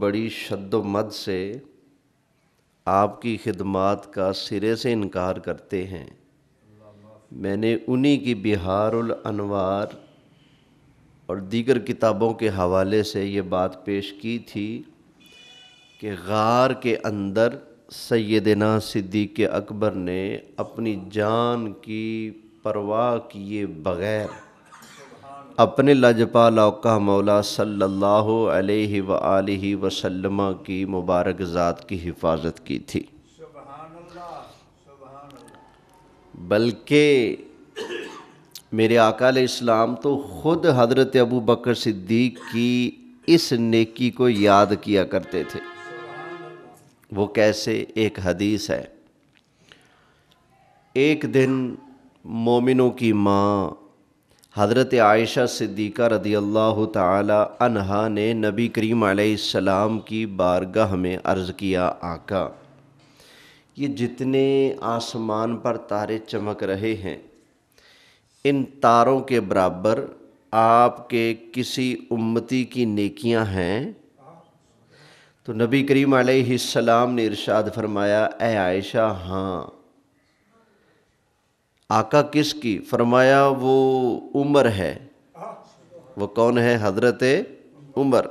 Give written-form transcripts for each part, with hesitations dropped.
بڑی شد و مد سے آپ کی خدمات کا سرے سے انکار کرتے ہیں۔ میں نے انہی کی بہار الانوار اور دیگر کتابوں کے حوالے سے یہ بات پیش کی تھی کہ غار کے اندر سیدنا صدیق اکبر نے اپنی جان کی پرواہ کیے بغیر اپنے لاجپال آقا مولا صلی اللہ علیہ وآلہ وسلم کی مبارک ذات کی حفاظت کی تھی۔ بلکہ میرے آقا علیہ السلام تو خود حضرت ابو بکر صدیق کی اس نیکی کو یاد کیا کرتے تھے۔ وہ کیسے؟ ایک حدیث ہے، ایک دن مومنوں کی ماں حضرت عائشہ صدیقہ رضی اللہ تعالی عنہا نے نبی کریم علیہ السلام کی بارگاہ میں عرض کیا، آقا یہ جتنے آسمان پر تارے چمک رہے ہیں ان تاروں کے برابر آپ کے کسی امتی کی نیکیاں ہیں؟ تو نبی کریم علیہ السلام نے ارشاد فرمایا، اے عائشہ ہاں۔ آقا کس کی؟ فرمایا وہ عمر ہے۔ وہ کون ہے؟ حضرت عمر۔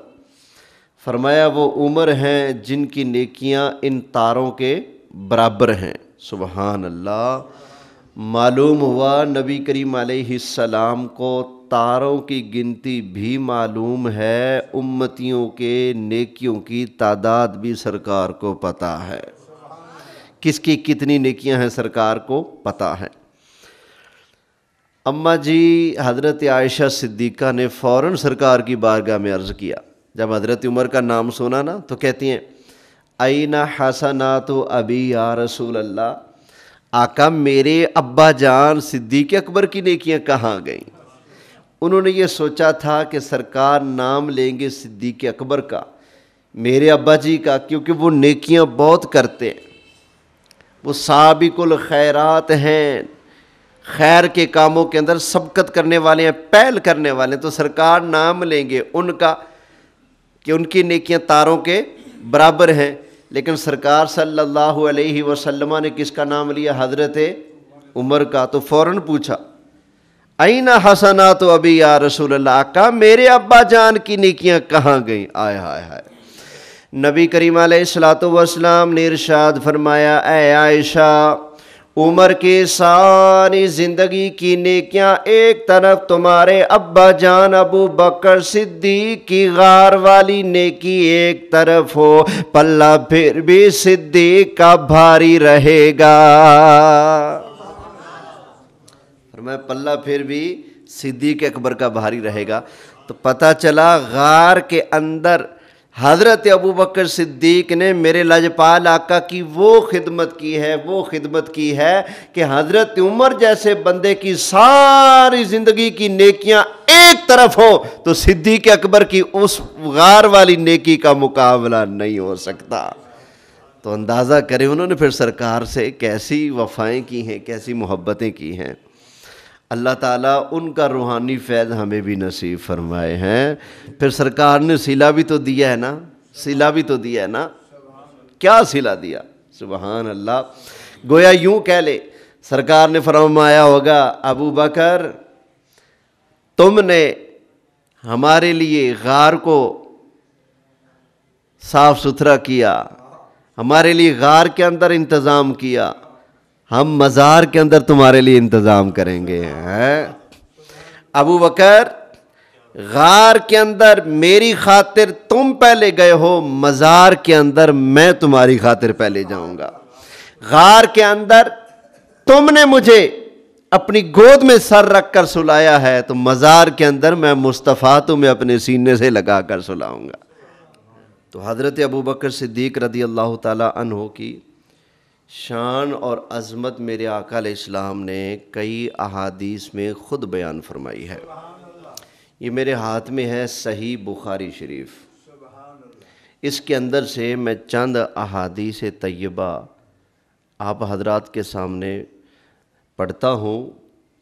فرمایا وہ عمر ہیں جن کی نیکیاں ان تاروں کے برابر ہیں۔ سبحان اللہ۔ معلوم ہوا نبی کریم علیہ السلام کو تاروں کی گنتی بھی معلوم ہے، امتیوں کے نیکیوں کی تعداد بھی سرکار کو پتہ ہے۔ کس کی کتنی نیکیاں ہیں سرکار کو پتہ ہے۔ اماں جی حضرت عائشہ صدیقہ نے فوراً سرکار کی بارگاہ میں عرض کیا، جب حضرت عمر کا نام سنا نا تو کہتی ہیں، این حسنات ابی یا رسول اللہ، آقا میرے ابا جان صدیق اکبر کی نیکیاں کہاں گئیں؟ انہوں نے یہ سوچا تھا کہ سرکار نام لیں گے صدیق اکبر کا، میرے ابا جی کا، کیونکہ وہ نیکیاں بہت کرتے ہیں، وہ سابق الخیرات ہیں، خیر کے کاموں کے اندر سبقت کرنے والے ہیں، پہل کرنے والے ہیں، تو سرکار نام لیں گے ان کا کہ ان کی نیکیاں تاروں کے برابر ہیں۔ لیکن سرکار صلی اللہ علیہ وسلم نے کس کا نام لیا؟ حضرت عمر کا۔ تو فوراً پوچھا، این حسنات ابی یا رسول اللہ، آقا میرے ابا جان کی نیکیاں کہاں گئیں؟ آئے ہائے ہائے۔ نبی کریم علیہ السلام نے ارشاد فرمایا، اے عائشہ عمر کی ساری زندگی کی نیکیاں ایک طرف، تمہارے ابا جان ابو بکر صدیق کی غار والی نیکی ایک طرف ہو، پلہ پھر بھی صدیق کا بھاری رہے گا۔ فرمایا پلہ پھر بھی صدیق اکبر کا بھاری رہے گا۔ تو پتہ چلا غار کے اندر حضرت ابو بکر صدیق نے میرے لاجپال آقا کی وہ خدمت کی ہے کہ حضرت عمر جیسے بندے کی ساری زندگی کی نیکیاں ایک طرف ہو تو صدیق اکبر کی اس غار والی نیکی کا مقابلہ نہیں ہو سکتا۔ تو اندازہ کریں انہوں نے پھر سرکار سے کیسی وفائیں کی ہیں، کیسی محبتیں کی ہیں۔ اللہ تعالیٰ ان کا روحانی فیض ہمیں بھی نصیب فرمائے ہیں۔ پھر سرکار نے صلہ بھی تو دیا ہے نا، صلہ بھی تو دیا ہے نا۔ کیا صلہ دیا؟ سبحان اللہ۔ گویا یوں کہہ لے، سرکار نے فرمایا ہوگا، ابو بکر تم نے ہمارے لیے غار کو صاف ستھرا کیا، ہمارے لیے غار کے اندر انتظام کیا، ہم مزار کے اندر تمہارے لیے انتظام کریں گے۔ ابو بکر غار کے اندر میری خاطر تم پہلے گئے ہو، مزار کے اندر میں تمہاری خاطر پہلے جاؤں گا۔ غار کے اندر تم نے مجھے اپنی گود میں سر رکھ کر سلایا ہے، تو مزار کے اندر میں مصطفیٰ تمہیں اپنے سینے سے لگا کر سلاؤں گا۔ تو حضرت ابو بکر صدیق رضی اللہ تعالیٰ عنہ کی شان اور عظمت میرے آقا علیہ السلام نے کئی احادیث میں خود بیان فرمائی ہے۔ یہ میرے ہاتھ میں ہے صحیح بخاری شریف، اس کے اندر سے میں چند احادیث طیبہ آپ حضرات کے سامنے پڑھتا ہوں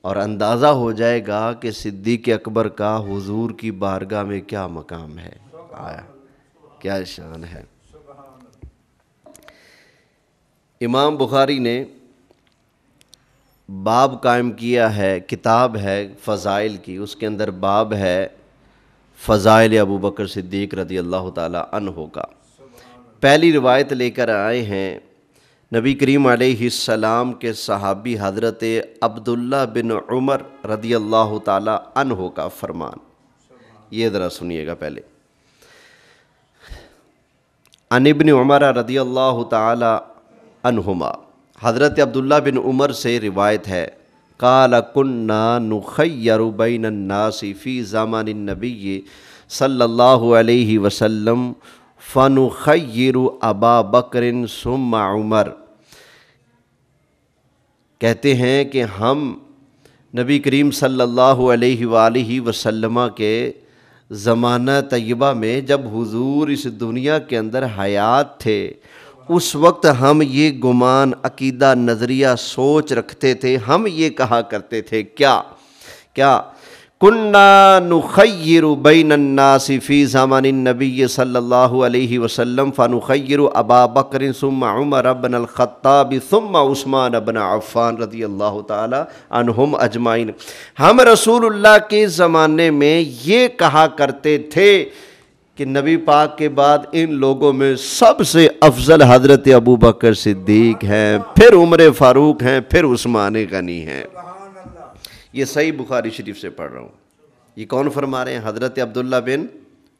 اور اندازہ ہو جائے گا کہ صدیق اکبر کا حضور کی بارگاہ میں کیا مقام ہے۔ کیا شان ہے۔ امام بخاری نے باب قائم کیا ہے، کتاب ہے فضائل کی، اس کے اندر باب ہے فضائل ابو بکر صدیق رضی اللہ تعالی عنہ کا۔ پہلی روایت لے کر آئے ہیں نبی کریم علیہ السلام کے صحابی حضرت عبداللہ بن عمر رضی اللہ تعالی عنہ کا فرمان۔ یہ ذرا سنیے گا پہلے۔ عن ابن عمر رضی اللہ تعالی عنہما، حضرت عبداللہ بن عمر سے روایت ہے، قال كنا نخیر بین الناس فی زمان النبی صلی اللہ علیہ وسلم فنخیر ابا بکر ثم عمر۔ کہتے ہیں کہ ہم نبی کریم صلی اللہ علیہ وآلہ وسلم کے زمانہ طیبہ میں جب حضور اس دنیا کے اندر حیات تھے، اس وقت ہم یہ گمان، عقیدہ، نظریہ، سوچ رکھتے تھے، ہم یہ کہا کرتے تھے کیا کننا نخیر بین الناس فی زمان النبی صلی اللہ علیہ وسلم فنخیر ابا بکر ثم عمر بن الخطاب ثم عثمان بن عفان رضی اللہ تعالی عنہم اجمعین۔ ہم رسول اللہ کے زمانے میں یہ کہا کرتے تھے کہ نبی پاک کے بعد ان لوگوں میں سب سے افضل حضرت ابو بکر صدیق ہیں، پھر عمر فاروق ہیں، پھر عثمان غنی ہیں۔ یہ صحیح بخاری شریف سے پڑھ رہا ہوں۔ یہ کون فرما رہے ہیں؟ حضرت عبداللہ بن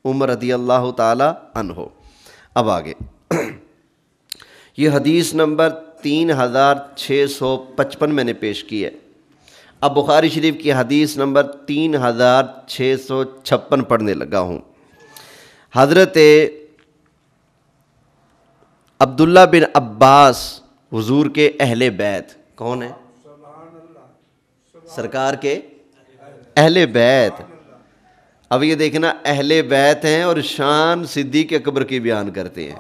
عمر رضی اللہ تعالی عنہ۔ اب آگے یہ حدیث نمبر 3655 میں نے پیش کی ہے۔ اب بخاری شریف کی حدیث نمبر 3656 پڑھنے لگا ہوں۔ حضرت عبداللہ بن عباس حضور کے اہل بیت، کون ہیں؟ سرکار کے اہل بیت۔ اب یہ دیکھنا، اہل بیت ہیں اور شان صدیق اکبر کی بیان کرتے ہیں،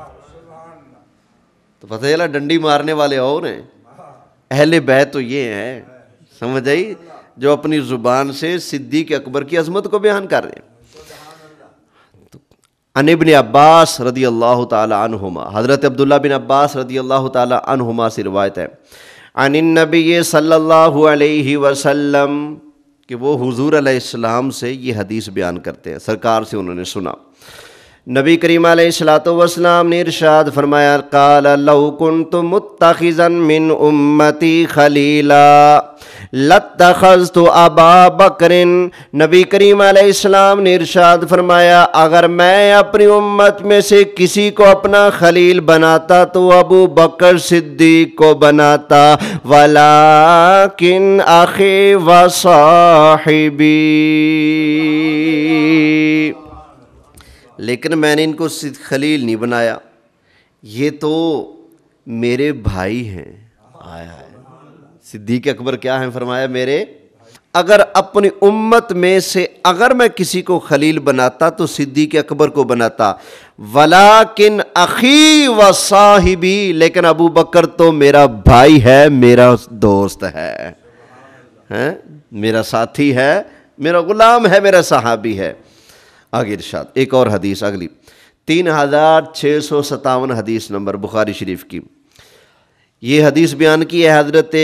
تو پتہ چلا ڈنڈی مارنے والے اور ہیں، اہل بیت تو یہ ہیں، سمجھ آئی، جو اپنی زبان سے صدیق اکبر کی عظمت کو بیان کر رہے ہیں۔ عن ابن عباس رضی اللہ تعالی عنہما، حضرت عبداللہ بن عباس رضی اللہ تعالی عنہما سے روایت ہے، عن النبی صلی اللہ علیہ وسلم، کہ وہ حضور علیہ السلام سے یہ حدیث بیان کرتے ہیں، سرکار سے انہوں نے سنا۔ نبی کریم علیہ السلام نے ارشاد فرمایا، قال لو کنت متخذا من امتی خلیلا لاتخذت ابا بکر۔ نبی کریم علیہ السلام نے ارشاد فرمایا، اگر میں اپنی امت میں سے کسی کو اپنا خلیل بناتا تو ابو بکر صدیق کو بناتا، ولیکن اخی و صاحبی، لیکن میں نے ان کو خلیل نہیں بنایا، یہ تو میرے بھائی ہیں۔ آیا صدیق اکبر کیا ہیں؟ فرمایا میرے، اگر اپنی امت میں سے اگر میں کسی کو خلیل بناتا تو صدیق اکبر کو بناتا، ولیکن اخی و صاحبی، لیکن ابو بکر تو میرا بھائی ہے، میرا دوست ہے، میرا ساتھی ہے، میرا غلام ہے، میرا صحابی ہے۔ آگے ارشاد، ایک اور حدیث اگلی 3657 حدیث نمبر بخاری شریف کی۔ یہ حدیث بیان کی ہے حضرت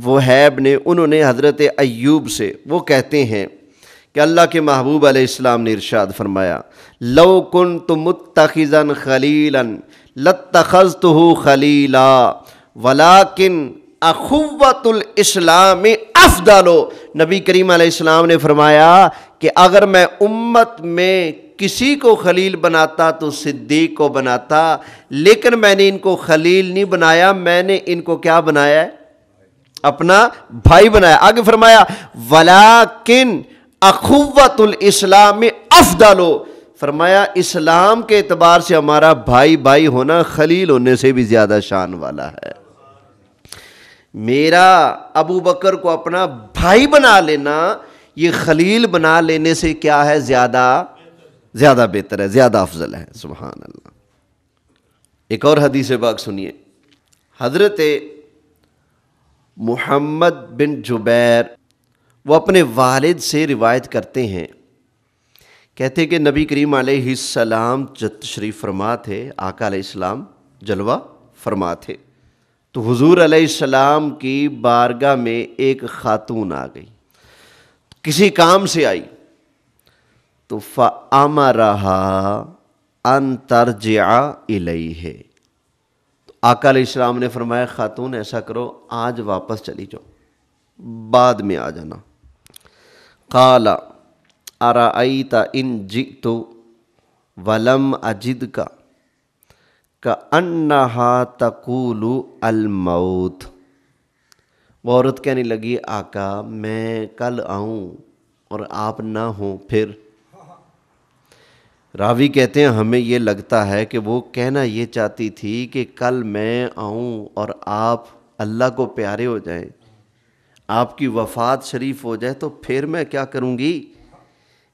وہیب نے، انہوں نے حضرت ایوب سے، وہ کہتے ہیں کہ اللہ کے محبوب علیہ السلام نے ارشاد فرمایا، لو کنت متخذا خلیلا لاتخذته خلیلا ولیکن اخوۃ الاسلام افضل۔ نبی کریم علیہ السلام نے فرمایا کہ اگر میں امت میں کسی کو خلیل بناتا تو صدیق کو بناتا، لیکن میں نے ان کو خلیل نہیں بنایا، میں نے ان کو کیا بنایا ہے؟ اپنا بھائی بنایا۔ آگے فرمایا ولیکن اخوۃ الاسلام افضل، فرمایا اسلام کے اعتبار سے ہمارا بھائی بھائی ہونا خلیل ہونے سے بھی زیادہ شان والا ہے۔ میرا ابو بکر کو اپنا بھائی بنا لینا یہ خلیل بنا لینے سے کیا ہے؟ زیادہ بہتر ہے، زیادہ افضل ہے۔ سبحان اللہ۔ ایک اور حدیث پاک سنیے، حضرت محمد بن جبیر وہ اپنے والد سے روایت کرتے ہیں کہتے کہ نبی کریم علیہ السلام جب تشریف فرما تھے، آقا علیہ السلام جلوہ فرما تھے، تو حضور علیہ السلام کی بارگاہ میں ایک خاتون آ گئی، کسی کام سے آئی، تو فَأَمَرَهَا أَن تَرْجِعَ إِلَيْهِ، تو آقا علیہ السلام نے فرمایا خاتون ایسا کرو آج واپس چلی جاؤ، بعد میں آ جانا۔ قال ارأیت ان جئت ولم اجدک کأنہا تقول الموت، وہ عورت کہنے لگی آقا میں کل آؤں اور آپ نہ ہوں پھر؟ راوی کہتے ہیں ہمیں یہ لگتا ہے کہ وہ کہنا یہ چاہتی تھی کہ کل میں آؤں اور آپ اللہ کو پیارے ہو جائیں، آپ کی وفات شریف ہو جائے تو پھر میں کیا کروں گی،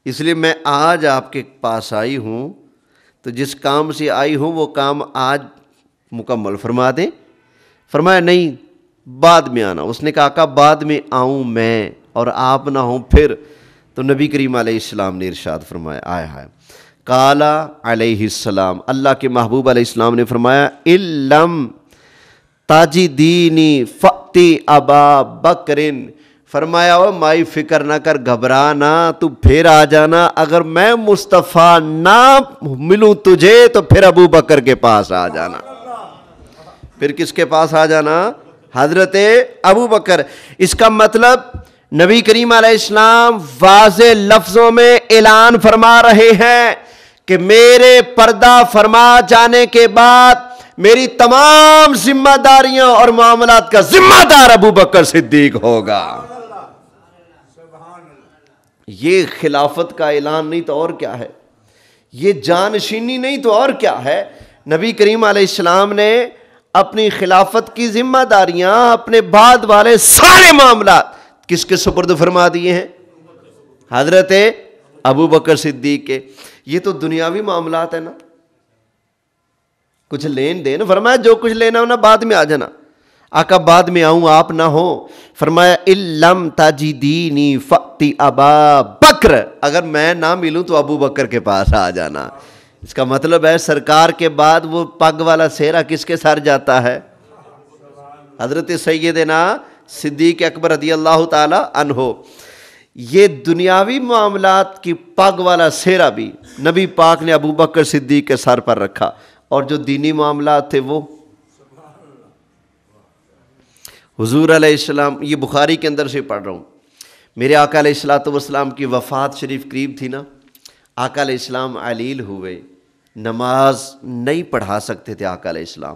اس لیے میں آج آپ کے پاس آئی ہوں، تو جس کام سے آئی ہوں وہ کام آج مکمل فرما دیں۔ فرمایا نہیں بعد میں آنا۔ اس نے کہا آقا بعد میں آؤں میں اور آپ نہ ہوں پھر؟ تو نبی کریم علیہ السلام نے ارشاد فرمایا، آیا ہے قال علیہ السلام، اللہ کے محبوب علیہ السلام نے فرمایا اِلَّمْ تَجِدِینِی فَأْتِ ابا بکرن، فرمایا او مائی فکر نہ کر، گھبرا نہ، تو پھر آ جانا، اگر میں مصطفیٰ نہ ملوں تجھے تو پھر ابو بکر کے پاس آ جانا۔ پھر کس کے پاس آ جانا؟ حضرت ابو بکر۔ اس کا مطلب نبی کریم علیہ السلام واضح لفظوں میں اعلان فرما رہے ہیں کہ میرے پردہ فرما جانے کے بعد میری تمام ذمہ داریاں اور معاملات کا ذمہ دار ابو بکر صدیق ہوگا۔ یہ خلافت کا اعلان نہیں تو اور کیا ہے، یہ جانشینی نہیں تو اور کیا ہے۔ نبی کریم علیہ السلام نے اپنی خلافت کی ذمہ داریاں، اپنے بعد والے سارے معاملات کس کے سپرد فرما دیے ہیں؟ حضرت ابو بکر صدیق کے۔ یہ تو دنیاوی معاملات ہیں نا، کچھ لین دین، فرمایا جو کچھ لینا ہونا بعد میں آ جانا۔ آقا بعد میں آؤں آپ نہ ہو، فرمایا اِلَّمْ تَجِدِینِی فَأْتِ ابا بکر، اگر میں نہ ملوں تو ابو بکر کے پاس آ جانا۔ اس کا مطلب ہے سرکار کے بعد وہ پگ والا سہرا کس کے سر جاتا ہے؟ حضرت سیدنا صدیق اکبر رضی اللہ تعالی عنہ۔ یہ دنیاوی معاملات کی پگ والا سہرا بھی نبی پاک نے ابو بکر صدیق کے سر پر رکھا، اور جو دینی معاملات تھے وہ حضور علیہ السلام، یہ بخاری کے اندر سے پڑھ رہا ہوں، میرے آقا علیہ السلام کی وفات شریف قریب تھی نا، آقا علیہ السلام علیل ہوئے، نماز نہیں پڑھا سکتے تھے آقا علیہ السلام،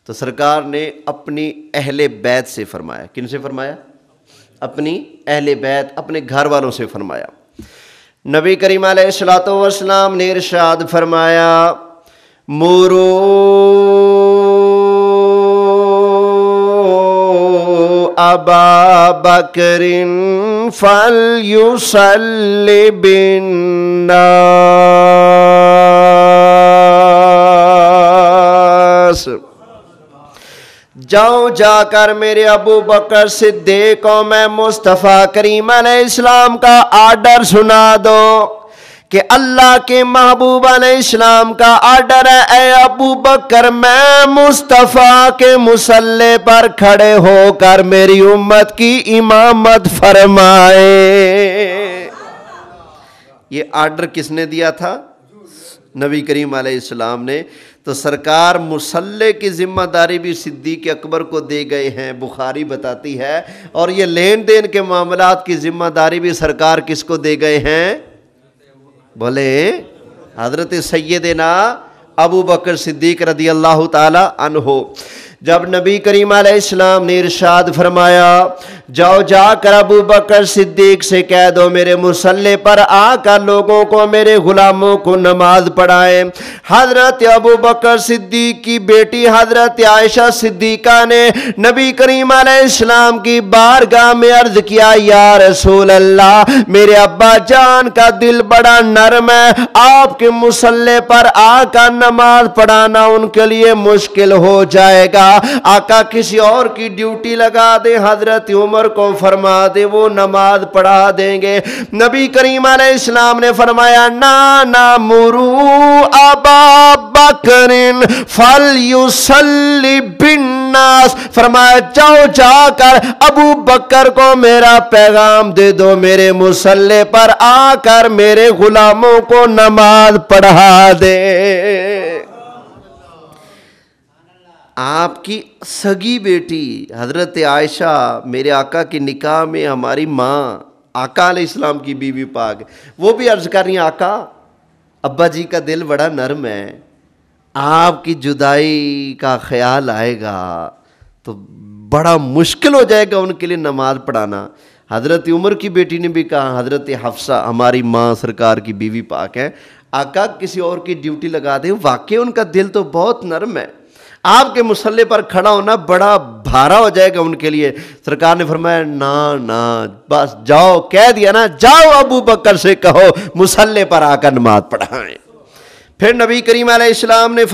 تو سرکار نے اپنی اہل بیت سے فرمایا، کن سے فرمایا؟ اپنی اہل بیت، اپنے گھر والوں سے فرمایا۔ نبی کریم علیہ السلام نے ارشاد فرمایا مورو ابا بکر فلیصلی بالناس، جاؤ جا کر میرے ابو بکر صدیق کو میں مصطفیٰ کریم علیہ السلام کا آرڈر سنا دو کہ اللہ کے محبوب علیہ السلام کا آرڈر ہے، اے ابو بکر میں مصطفیٰ کے مصلی پر کھڑے ہو کر میری امت کی امامت فرمائے۔ یہ آرڈر کس نے دیا تھا؟ نبی کریم علیہ السلام نے۔ تو سرکار مصلی کی ذمہ داری بھی صدیق اکبر کو دے گئے ہیں، بخاری بتاتی ہے، اور یہ لین دین کے معاملات کی ذمہ داری بھی سرکار کس کو دے گئے ہیں؟ بولے حضرت سیدنا ابو بکر صدیق رضی اللہ تعالی عنہ۔ جب نبی کریم علیہ السلام نے ارشاد فرمایا جاؤ جا کر ابو بکر صدیق سے کہہ دو میرے مصلی پر آ کر لوگوں کو، میرے غلاموں کو نماز پڑھائیں، حضرت ابو بکر صدیق کی بیٹی حضرت عائشہ صدیقہ نے نبی کریم علیہ السلام کی بارگاہ میں عرض کیا یا رسول اللہ، میرے ابا جان کا دل بڑا نرم ہے، آپ کے مصلی پر آ کر نماز پڑھانا ان کے لیے مشکل ہو جائے گا، آقا کسی اور کی ڈیوٹی لگا دے، حضرت عمر کو فرما دے وہ نماز پڑھا دیں گے۔ نبی کریم علیہ السلام نے فرمایا نا مرو ابا بکر فلیصلی بالناس، فرمایا جاؤ جا کر ابو بکر کو میرا پیغام دے دو، میرے مصلی پر آ کر میرے غلاموں کو نماز پڑھا دے۔ آپ کی سگی بیٹی حضرت عائشہ میرے آقا کے نکاح میں ہماری ماں آقا علیہ السلام کی بیوی پاک، وہ بھی عرض کر رہی ہیں آقا ابا جی کا دل بڑا نرم ہے، آپ کی جدائی کا خیال آئے گا تو بڑا مشکل ہو جائے گا ان کے لیے نماز پڑھانا۔ حضرت عمر کی بیٹی نے بھی کہا، حضرت حفصہ ہماری ماں سرکار کی بیوی پاک ہے، آقا کسی اور کی ڈیوٹی لگا دیں، واقعی ان کا دل تو بہت نرم ہے، آپ کے مصلی پر کھڑا ہونا بڑا بھارا ہو جائے گا ان کے لیے۔ سرکار نے فرمایا نا بس جاؤ، کہہ دیا نا، جاؤ ابو بکر سے کہو مصلی پر آ کر نماز پڑھائیں۔ پھر نبی کریم علیہ السلام نے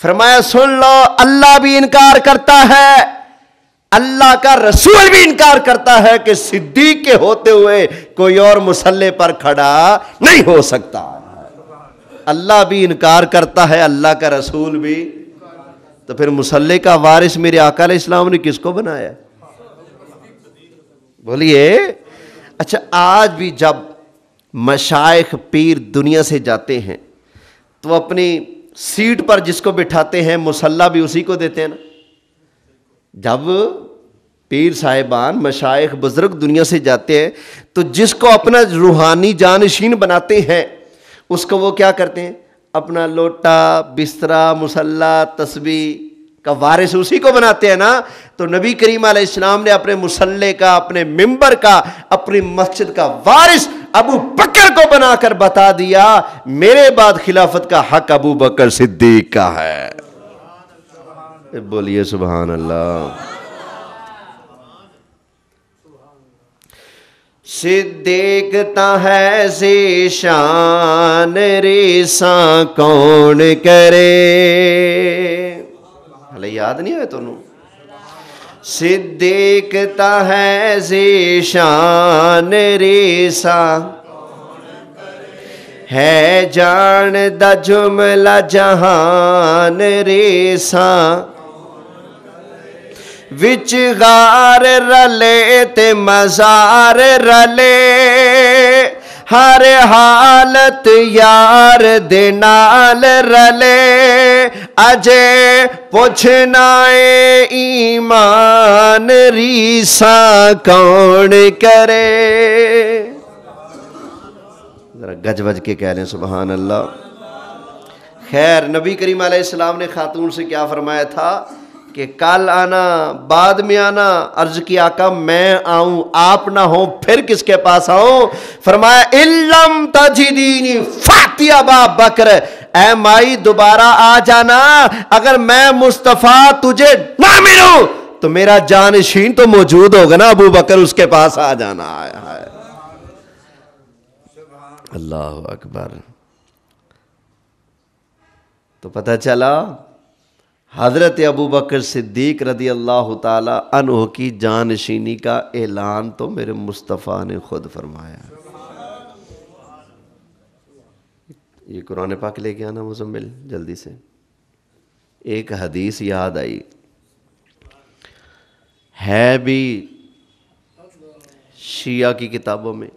فرمایا سن لو، اللہ بھی انکار کرتا ہے، اللہ کا رسول بھی انکار کرتا ہے کہ صدیق کے ہوتے ہوئے کوئی اور مصلی پر کھڑا نہیں ہو سکتا۔ اللہ بھی انکار کرتا ہے، اللہ کا رسول بھی، تو پھر مصلی کا وارث میرے آقا علیہ السلام نے کس کو بنایا؟ بولیے۔ اچھا آج بھی جب مشائخ پیر دنیا سے جاتے ہیں تو اپنی سیٹ پر جس کو بٹھاتے ہیں مصلی بھی اسی کو دیتے ہیں نا۔ جب پیر صاحبان مشائخ بزرگ دنیا سے جاتے ہیں تو جس کو اپنا روحانی جانشین بناتے ہیں اس کو وہ کیا کرتے ہیں؟ اپنا لوٹا، بسترا، مصلی، تسبیح کا وارث اسی کو بناتے ہیں نا۔ تو نبی کریم علیہ السلام نے اپنے مصلی کا، اپنے ممبر کا، اپنی مسجد کا وارث ابو بکر کو بنا کر بتا دیا میرے بعد خلافت کا حق ابو بکر صدیق کا ہے۔ بولیے سبحان اللہ۔ صدیق تا ہے ذیشان ریساں کون کرے، ہلے یاد نہیں ہوئے تونوں؟ صدیق تا ہے ذیشان ریساں ہے جان دا جملہ جہان ریساں، وچ غار رلے تے مزار رلے، ہر حالت یار دے نال رلے، اجے پوچھنا اے ایمان ریساں کون کرے۔ ذرا گج وج کے کہہ لیں سبحان اللہ۔ خیر نبی کریم علیہ السلام نے خاتون سے کیا فرمایا تھا کہ کل آنا، بعد میں آنا۔ عرض کی آقا میں آؤں، آپ نہ ہوں پھر کس کے پاس آؤں؟ فرمایا اِلَّمْ تَجِدِينِ فَأْتِ ابا بکر، اے مائی دوبارہ آ جانا، اگر میں مصطفیٰ تجھے نہ ملوں تو میرا جانشین تو موجود ہوگا نا ابو بکر، اس کے پاس آ جانا۔ اللہ اکبر۔ تو پتہ چلا حضرت ابو بکر صدیق رضی اللہ تعالی عنہ کی جانشینی کا اعلان تو میرے مصطفیٰ نے خود فرمایا۔ یہ قرآن پاک لے کے آنا مزمل جلدی سے۔ ایک حدیث یاد آئی ہے بھی شیعہ کی کتابوں میں،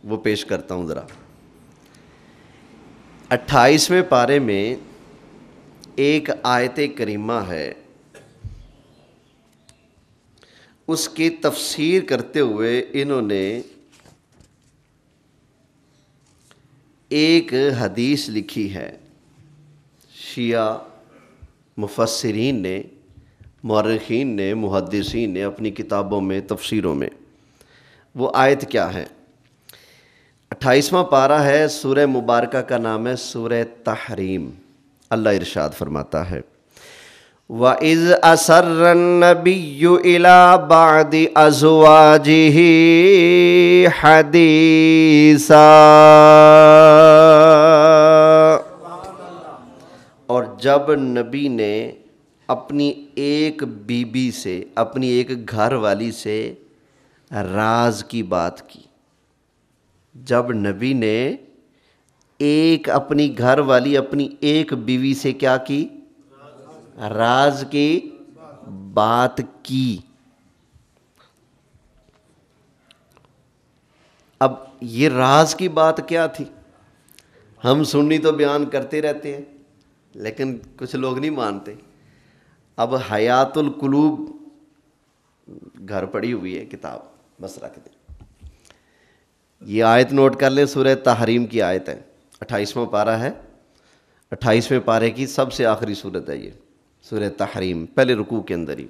وہ پیش کرتا ہوں ذرا۔ 28ویں پارے میں ایک آیت کریمہ ہے، اس کی تفسیر کرتے ہوئے انہوں نے ایک حدیث لکھی ہے۔ شیعہ مفسرین نے، مورخین نے، محدثین نے اپنی کتابوں میں، تفسیروں میں، وہ آیت کیا ہے؟ 28واں پارہ ہے، سورہ مبارکہ کا نام ہے سورہ تحریم۔ اللہ ارشاد فرماتا ہے وَإِذْ أَسَرَّ النَّبِيُّ إِلَىٰ بَعْدِ أَزْوَاجِهِ حَدِيثًا، اور جب نبی نے اپنی ایک بیوی سے، اپنی ایک گھر والی سے راز کی بات کی، جب نبی نے اپنی گھر والی اپنی ایک بیوی سے کیا کی؟ راز کی بات کی۔ اب یہ راز کی بات کیا تھی؟ ہم سنی تو بیان کرتے رہتے ہیں لیکن کچھ لوگ نہیں مانتے۔ اب حیات القلوب گھر پڑی ہوئی ہے کتاب، بس رکھ دیں۔ یہ آیت نوٹ کر لیں، سورہ تحریم کی آیت ہے، 28واں پارہ ہے، 28ویں پارے کی سب سے آخری صورت ہے یہ سورہ تحریم، پہلے رکوع کے اندر ہی۔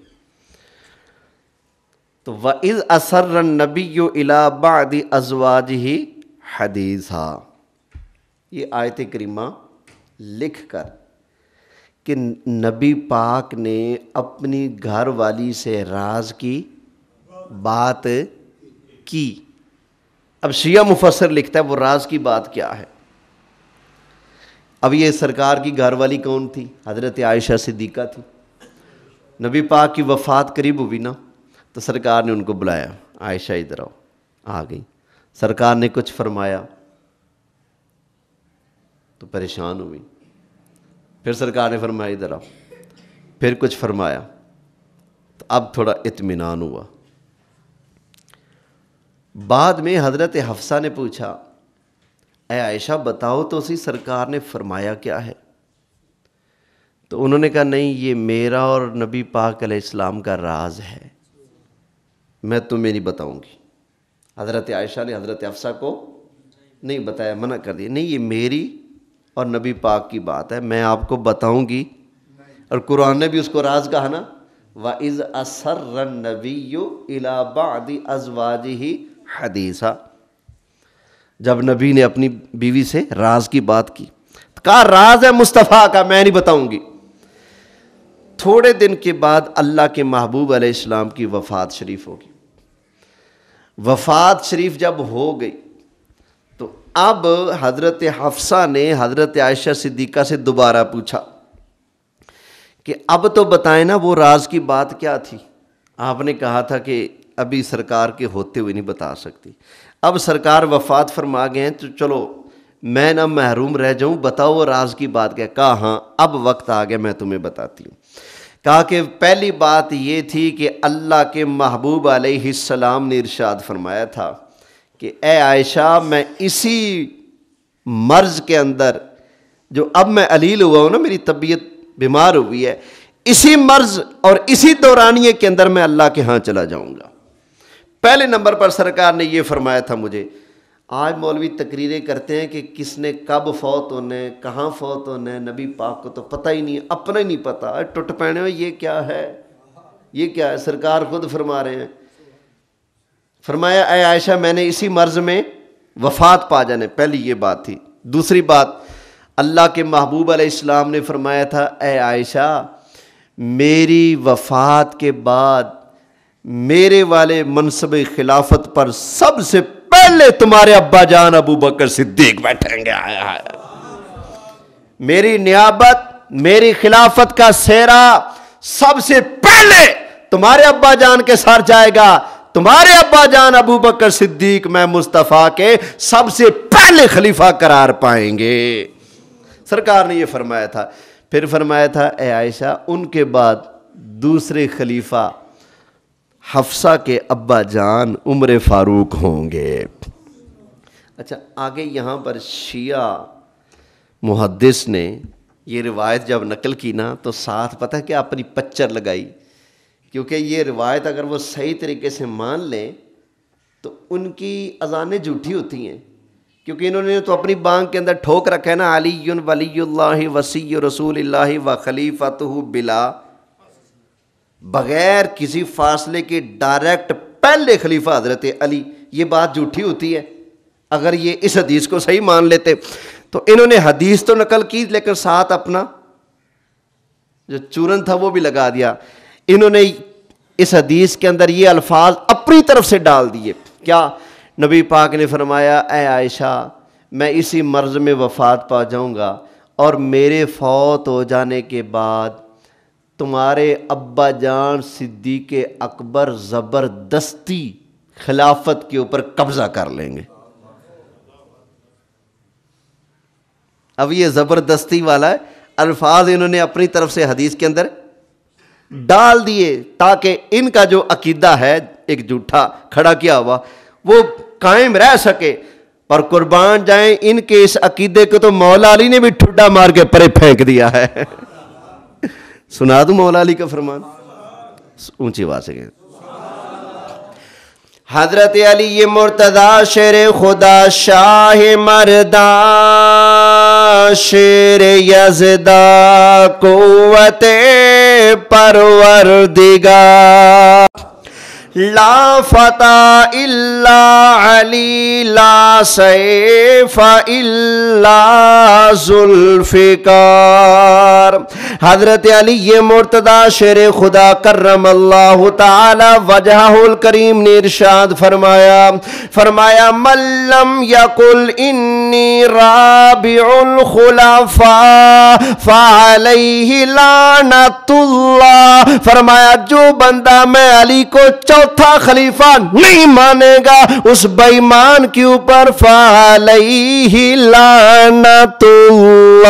تو وَإِذْ أَسَرَّ النَّبِيُّ إِلَىٰ بَعْضِ أَزْوَاجِهِ حَدِيثًا، یہ آیت کریمہ لکھ کر کہ نبی پاک نے اپنی گھر والی سے راز کی بات کی۔ اب شیعہ مفسر لکھتا ہے وہ راز کی بات کیا ہے؟ اب یہ سرکار کی گھر والی کون تھی؟ حضرت عائشہ صدیقہ تھی۔ نبی پاک کی وفات قریب ہوئی نا، تو سرکار نے ان کو بلایا، عائشہ ادھر آؤ، آ گئی۔ سرکار نے کچھ فرمایا تو پریشان ہوئی، پھر سرکار نے فرمایا ادھر آؤ، پھر کچھ فرمایا تو اب تھوڑا اطمینان ہوا۔ بعد میں حضرت حفصہ نے پوچھا، اے عائشہ بتاؤ تو اسی سرکار نے فرمایا کیا ہے؟ تو انہوں نے کہا نہیں، یہ میرا اور نبی پاک علیہ السلام کا راز ہے، میں تمہیں نہیں بتاؤں گی۔ حضرت عائشہ نے حضرت حفصہ کو نہیں بتایا، منع کر دیا، نہیں یہ میری اور نبی پاک کی بات ہے، میں آپ کو بتاؤں گی۔ اور قرآن نے بھی اس کو راز کہا نا، وَإِذْ أَسَرَّ النَّبِيُّ إِلَىٰ بَعْضِ أَزْوَاجِهِ حَدِيثًا، جب نبی نے اپنی بیوی سے راز کی بات کی، کہا راز ہے مصطفیٰ کا، میں نہیں بتاؤں گی۔ تھوڑے دن کے بعد اللہ کے محبوب علیہ السلام کی وفات شریف ہوگی۔ وفات شریف جب ہو گئی تو اب حضرت حفصہ نے حضرت عائشہ صدیقہ سے دوبارہ پوچھا کہ اب تو بتائیں نا وہ راز کی بات کیا تھی؟ آپ نے کہا تھا کہ ابھی سرکار کے ہوتے ہوئے نہیں بتا سکتی، اب سرکار وفات فرما گئے ہیں تو چلو میں نہ محروم رہ جاؤں، بتاؤ وہ راز کی بات کیا؟ کہا ہاں اب وقت آ گیا، میں تمہیں بتاتی ہوں۔ کہا کہ پہلی بات یہ تھی کہ اللہ کے محبوب علیہ السلام نے ارشاد فرمایا تھا کہ اے عائشہ، میں اسی مرض کے اندر جو اب میں علیل ہوا ہوں نا، میری طبیعت بیمار ہوئی ہے، اسی مرض اور اسی دورانیے کے اندر میں اللہ کے ہاں چلا جاؤں گا۔ پہلے نمبر پر سرکار نے یہ فرمایا تھا مجھے۔ آج مولوی تقریریں کرتے ہیں کہ کس نے کب فوت ہونا ہے، کہاں فوت ہونا ہے، نبی پاک کو تو پتہ ہی نہیں، اپنا ہی نہیں پتہ، ٹوٹ پہنے ہوئے یہ کیا ہے، یہ کیا ہے؟ سرکار خود فرما رہے ہیں، فرمایا اے عائشہ میں نے اسی مرض میں وفات پا جانے، پہلی یہ بات تھی۔ دوسری بات، اللہ کے محبوب علیہ السلام نے فرمایا تھا اے عائشہ میری وفات کے بعد میرے والے منصب خلافت پر سب سے پہلے تمہارے ابا جان ابو بکر صدیق بیٹھیں گے، میری نیابت، میری خلافت کا سہرا سب سے پہلے تمہارے ابا جان کے سر جائے گا، تمہارے ابا جان ابو بکر صدیق میں مصطفیٰ کے سب سے پہلے خلیفہ قرار پائیں گے۔ سرکار نے یہ فرمایا تھا۔ پھر فرمایا تھا اے عائشہ ان کے بعد دوسرے خلیفہ حفصہ کے ابا جان عمر فاروق ہوں گے۔ اچھا آگے یہاں پر شیعہ محدث نے یہ روایت جب نقل کی نا تو ساتھ پتہ ہے کہ اپنی پچر لگائی، کیونکہ یہ روایت اگر وہ صحیح طریقے سے مان لیں تو ان کی اذانیں جھوٹی ہوتی ہیں، کیونکہ انہوں نے تو اپنی بانگ کے اندر ٹھوک رکھا ہے نا، علی ولی اللہ وصی رسول اللہ و خلیفتہ بلا، بغیر کسی فاصلے کے ڈائریکٹ پہلے خلیفہ حضرت علی، یہ بات جھوٹی ہوتی ہے اگر یہ اس حدیث کو صحیح مان لیتے۔ تو انہوں نے حدیث تو نقل کی لیکن ساتھ اپنا جو چورن تھا وہ بھی لگا دیا۔ انہوں نے اس حدیث کے اندر یہ الفاظ اپنی طرف سے ڈال دیے، کیا؟ نبی پاک نے فرمایا اے عائشہ میں اسی مرض میں وفات پا جاؤں گا اور میرے فوت ہو جانے کے بعد تمہارے ابا جان صدیق اکبر زبردستی خلافت کے اوپر قبضہ کر لیں گے. اب یہ زبردستی والا ہے، الفاظ انہوں نے اپنی طرف سے حدیث کے اندر ڈال دیے تاکہ ان کا جو عقیدہ ہے ایک جھوٹا کھڑا کیا ہوا وہ قائم رہ سکے. اور قربان جائیں ان کے اس عقیدے کو تو مولا علی نے بھی ٹھڈا مار کے پرے پھینک دیا ہے. سنا دوں مولا علی کا فرمان اونچی آواز سے. حضرت علی مرتضی شیر خدا شاہ مردان شیر یزدہ قوت پروردگار لا فتح الا علی لا سیف الا ذوالفقار. حضرت علی یہ مرتضی شیر خدا کرم اللہ تعالی وجہہ الکریم نے ارشاد فرمایا من لم یقل انی رابع الخلفاء فعلیہ لعنت اللہ. فرمایا جو بندہ میں علی کو چوتھا خلیفہ نہیں مانے گا اس بے ایمان کے اوپر فعلیہ لعنت اللہ،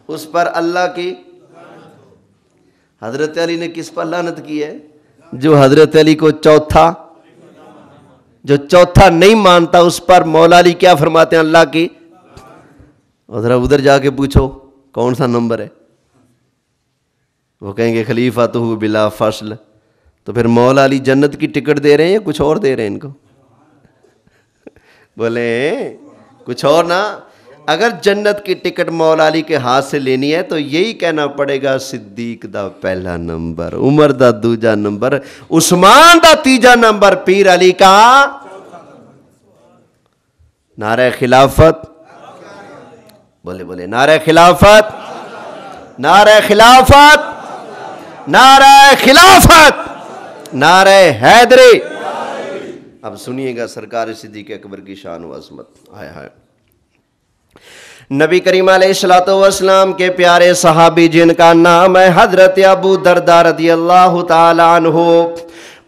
اس پر اللہ کی. حضرت علی نے کس پر لعنت کی ہے؟ جو حضرت علی کو چوتھا نہیں مانتا اس پر مولا علی کیا فرماتے ہیں؟ اللہ کی. ادھر جا کے پوچھو کون سا نمبر ہے، وہ کہیں گے خلیفہ تو ہو بلا فصل. تو پھر مولا علی جنت کی ٹکٹ دے رہے ہیں یا کچھ اور دے رہے ہیں ان کو؟ بولے کچھ اور نا. اگر جنت کی ٹکٹ مولا علی کے ہاتھ سے لینی ہے تو یہی کہنا پڑے گا صدیق دا پہلا نمبر، عمر دا دوجا نمبر، عثمان دا تیجا نمبر، پیر علی کا نعرہ خلافت. بولے نعرہ خلافت، نعرہ خلافت، نعرہ خلافت، نعرہ حیدری. اب سنیے گا سرکار صدیق اکبر کی شان و عظمت. ہائے نبی کریم علیہ السلام کے پیارے صحابی جن کا نام ہے حضرت ابو درداء رضی اللہ تعالی عنہ،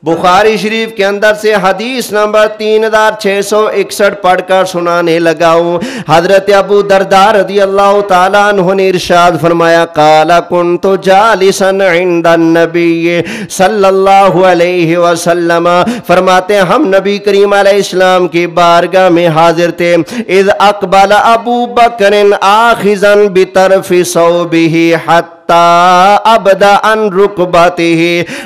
بخاری شریف کے اندر سے حدیث نمبر 3661 پڑھ کر سنانے لگا ہوں. حضرت ابو درداء رضی اللہ تعالیٰ عنہ نے ارشاد فرمایا قال كنت جالسا عند النبی صلی اللہ علیہ وسلم. فرماتے ہیں ہم نبی کریم علیہ السلام کی بارگاہ میں حاضر تھے. اذ اقبل ابو بکر آخذا بطرف ثوبه حتى ابدا ان رکبته.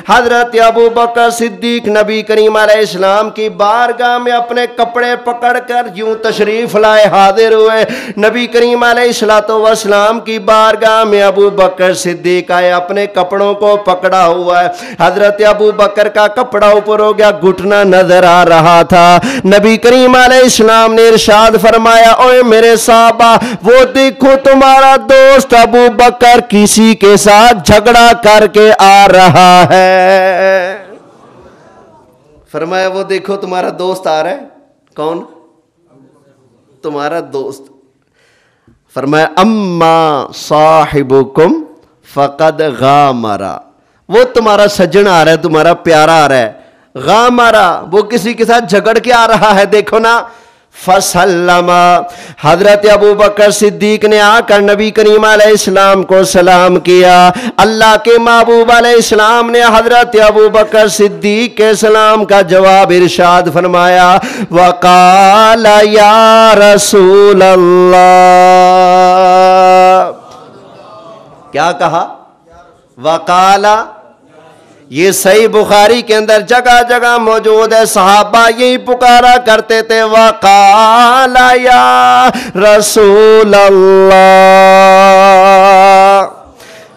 حضرت ابو بکر صدیق نبی کریم علیہ السلام کی بارگاہ میں اپنے کپڑے پکڑ کر یوں تشریف لائے حاضر ہوئے. نبی کریم علیہ السلام کی بارگاہ میں ابو بکر صدیق آئے، اپنے کپڑوں کو پکڑا ہوا ہے. حضرت ابو بکر کا کپڑا اوپر ہو گیا، گھٹنا نظر آ رہا تھا. نبی کریم علیہ السلام نے ارشاد فرمایا اوے میرے صحابہ وہ دیکھو تمہارا دوست ابو بکر کسی کے ساتھ جھگڑا کر کے آ رہا ہے. فرمایا وہ دیکھو تمہارا دوست آ رہا ہے. کون؟ تمہارا دوست. فرمایا اما صاحبکم فقد غامرا، وہ تمہارا سجن آ رہا ہے، تمہارا پیارا آ رہا ہے. غامرا وہ کسی کے ساتھ جھگڑ کے آ رہا ہے. دیکھو نا فسلم. حضرت ابو بکر صدیق نے آ کر نبی کریم علیہ السلام کو سلام کیا. اللہ کے محبوب علیہ السلام نے حضرت ابو بکر صدیق کے سلام کا جواب ارشاد فرمایا وقال یا رسول اللہ. کیا کہا؟ وقال. یہ صحیح بخاری کے اندر جگہ جگہ موجود ہے. صحابہ یہی پکارا کرتے تھے وقال یا رسول اللہ.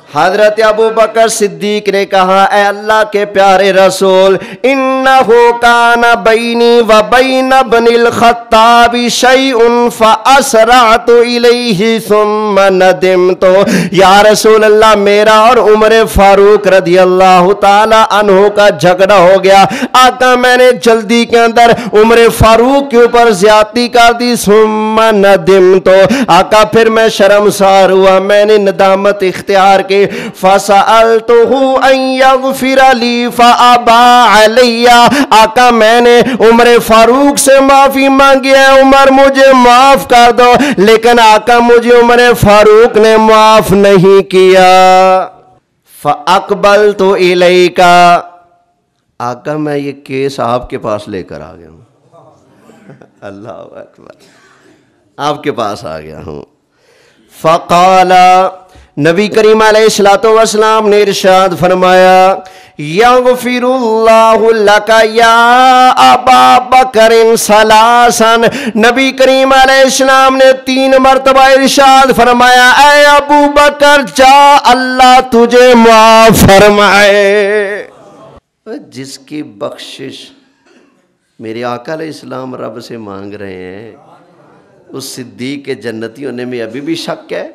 حضرت ابو بکر صدیق نے کہا اے اللہ کے پیارے رسول انہو کان بینی و بین ابن الخطاب شیء فاسرعت الیہ ثم ندمت، یا رسول اللہ میرا اور عمر فاروق رضی اللہ تعالی عنہ کا جھگڑا ہو گیا، آقا میں نے جلدی کے اندر عمر فاروق کے اوپر زیادتی کر دی، ثم ندمت، آقا پھر میں شرمسار ہوا، میں نے ندامت اختیار کی، فَسَأَلْتُهُ أَن يَغْفِرَ لِي فَأَبَى عَلَيَّ، آقا میں نے عمر فاروق سے معافی مانگی ہے، عمر مجھے معاف کر دو، لیکن آقا مجھے عمر فاروق نے معاف نہیں کیا۔ فَأَقْبَلْتُ إِلَيْكَ، آقا میں یہ کیس آپ کے پاس لے کر آ گیا ہوں، اللہ اکبر، آپ کے پاس آ گیا ہوں۔ فقال، نبی کریم علیہ السلام نے ارشاد فرمایا یغفر اللہ لک یا ابا بکر ثلاثا، نبی کریم علیہ السلام نے 3 مرتبہ ارشاد فرمایا اے ابو بکر جا اللہ تجھے معاف فرمائے۔ جس کی بخشش میرے آقا علیہ السلام رب سے مانگ رہے ہیں، اس صدیق کے جنتی ہونے میں ابھی بھی شک ہے،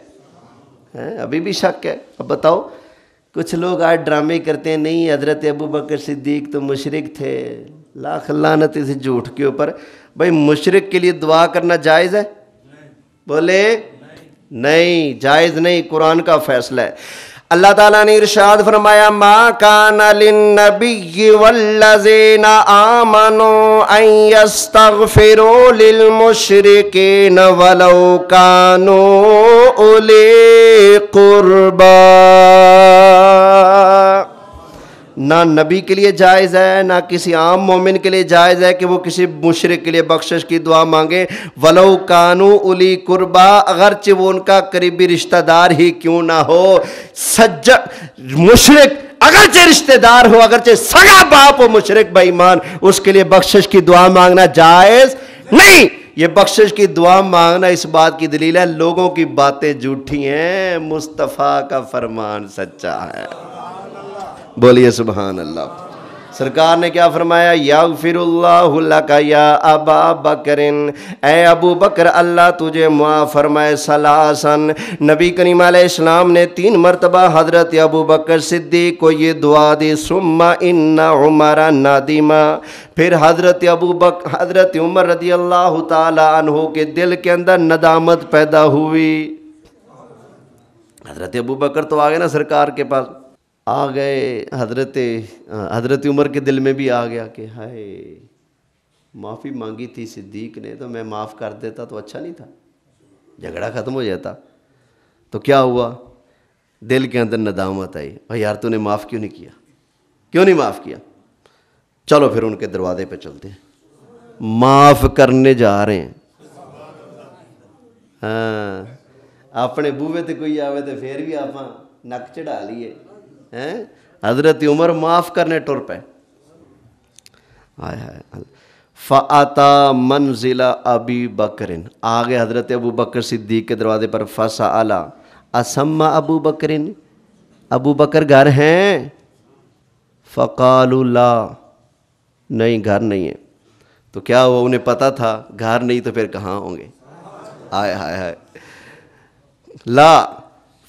ابھی بھی شک ہے۔ اب بتاؤ، کچھ لوگ آج ڈرامے کرتے ہیں نہیں حضرت ابو بکر صدیق تو مشرک تھے، لاکھ لعنت اس جھوٹ کے اوپر۔ بھائی مشرک کے لیے دعا کرنا جائز ہے؟ بولے نہیں، جائز نہیں، قرآن کا فیصلہ ہے۔ اللہ تعالیٰ نے ارشاد فرمایا ما کان للنبی والذین آمنوا ان یستغفروا للمشرکین ولو کانوا اولی قربا، نہ نبی کے لیے جائز ہے نہ کسی عام مومن کے لیے جائز ہے کہ وہ کسی مشرک کے لیے بخشش کی دعا مانگے، ولو کانو اولی قربا، اگرچہ وہ ان کا قریبی رشتہ دار ہی کیوں نہ ہو۔ مشرک اگرچہ رشتہ دار ہو، اگرچہ سگا باپ ہو، مشرک بے ایمان، اس کے لیے بخشش کی دعا مانگنا جائز نہیں۔ یہ بخشش کی دعا مانگنا اس بات کی دلیل ہے لوگوں کی باتیں جھوٹی ہیں، مصطفیٰ کا فرمان سچا ہے۔ بولیے سبحان اللہ۔ سرکار نے کیا فرمایا یغفر اللہ لک یا ابا بکر، اے ابو بکر اللہ تجھے معاف فرمائے، ثلاثاً، نبی کریم علیہ السلام نے 3 مرتبہ حضرت ابو بکر صدیق کو یہ دعا دی، ثم ان عمر ندم، پھر حضرت عمر رضی اللہ تعالی عنہ کے دل کے اندر ندامت پیدا ہوئی۔ حضرت ابو بکر تو آ گئے نا سرکار کے پاس، آ گئے، حضرت عمر کے دل میں بھی آ گیا کہ ہائے معافی مانگی تھی صدیق نے تو میں معاف کر دیتا تو اچھا نہیں تھا، جھگڑا ختم ہو جاتا۔ تو کیا ہوا، دل کے اندر ندامت آئی، بھائی یار تو نے معاف کیوں نہیں کیا، کیوں نہیں معاف کیا؟ چلو پھر ان کے دروازے پہ چلتے ہیں، معاف کرنے جا رہے ہیں۔ ہاں اپنے بوے تے کوئی آوے تو پھر بھی آپ نک چڑھا لیے، حضرت عمر معاف کرنے ٹر پہ۔ فَأَتَى مَنْزِلَ أَبِي بَكْرٍ، آگے حضرت ابو بکر صدیق کے دروازے پر، فَسَأَلَ أَسَمَّ ابو بکرٍ، ابو بکر گھر ہیں؟ فَقَالُوا لَا، نہیں گھر نہیں ہے۔ تو کیا ہوا، انہیں پتا تھا گھر نہیں تو پھر کہاں ہوں گے؟ آئے ہائے ہائے، لا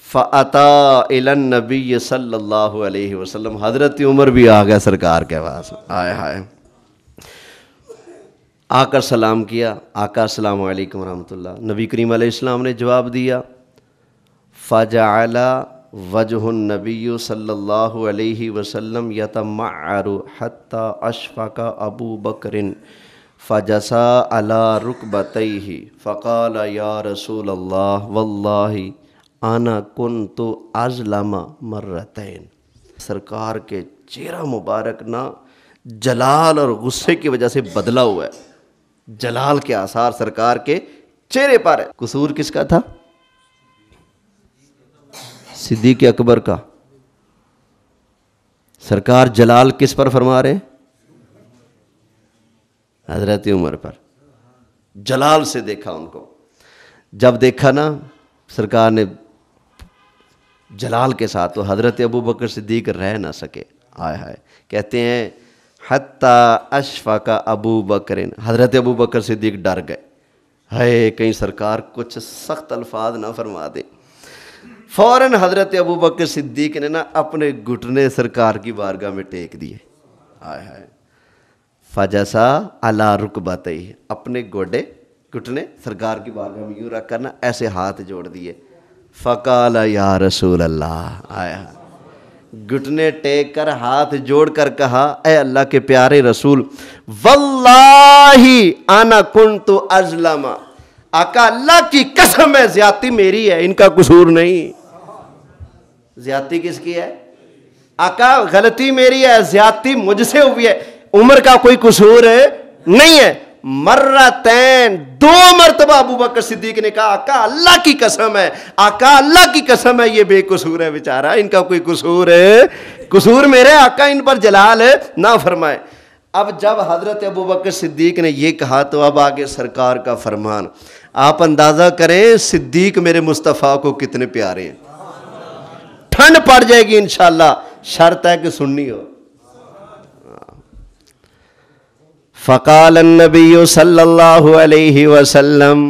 فَأَتَى إِلَى النَّبِيِّ صلی اللہ علیہ وسلم، حضرت عمر بھی آ گیا سرکار کے پاس، آئے ہائے، آ کر سلام کیا، آقا السلام علیکم ورحمۃ اللہ۔ نبی کریم علیہ السلام نے جواب دیا، فَجَعَلَ وَجْهُ النَّبِيُّ صلی اللہ علیہ وسلم يَتَمَعَّرُ حَتَّى أَشْفَقَ أَبُو بَكْرٍ فَجَثَى عَلَى رُكْبَتَيْهِ فَقَالَ يَا رَسُولَ اللَّهِ وَاللَّهِ انا کنت ازلم مرتین، سرکار کے چہرہ مبارک نا جلال اور غصے کی وجہ سے بدلا ہوا ہے، جلال کے آثار سرکار کے چہرے پر ہے۔ قصور کس کا تھا؟ صدیق اکبر کا۔ سرکار جلال کس پر فرما رہے ہیں؟ حضرت عمر پر، جلال سے دیکھا ان کو۔ جب دیکھا نا سرکار نے جلال کے ساتھ، تو حضرت ابو بکر صدیق رہ نہ سکے. آئے ہائے، کہتے ہیں حتیٰ اشفق ابو بکر، حضرت ابو بکر صدیق ڈر گئے، ہے کہیں سرکار کچھ سخت الفاظ نہ فرما دیں. فوراً حضرت ابو بکر صدیق نے نا اپنے گھٹنے سرکار کی بارگاہ میں ٹیک دیے. آئے ہائے، فجسا علی رکبتیہ، اپنے گھٹنے سرکار کی بارگاہ میں یوں رکھ کر نا ایسے ہاتھ جوڑ دیے. فقال یا رسول اللہ، آیا گھٹنے ٹیک کر ہاتھ جوڑ کر کہا اے اللہ کے پیارے رسول، واللہ انا کنت ازلم، آقا اللہ کی قسم ہے زیادتی میری ہے، ان کا قصور نہیں. زیادتی کس کی ہے؟ آقا غلطی میری ہے، زیادتی مجھ سے ہوئی ہے، عمر کا کوئی قصور نہیں ہے. مرتین، 2 مرتبہ ابو بکر صدیق نے کہا آقا اللہ کی قسم ہے، آقا اللہ کی قسم ہے، یہ بے قصور ہے بیچارہ، ان کا کوئی قصور میرے، آقا ان پر جلال نہ فرمائے. اب جب حضرت ابو بکر صدیق نے یہ کہا تو اب آگے سرکار کا فرمان. آپ اندازہ کریں صدیق میرے مصطفیٰ کو کتنے پیارے ہیں. ٹھنڈ پڑ جائے گی انشاءاللہ، شرط ہے کہ سننی ہو. فقال النبی صلی اللہ علیہ وسلم،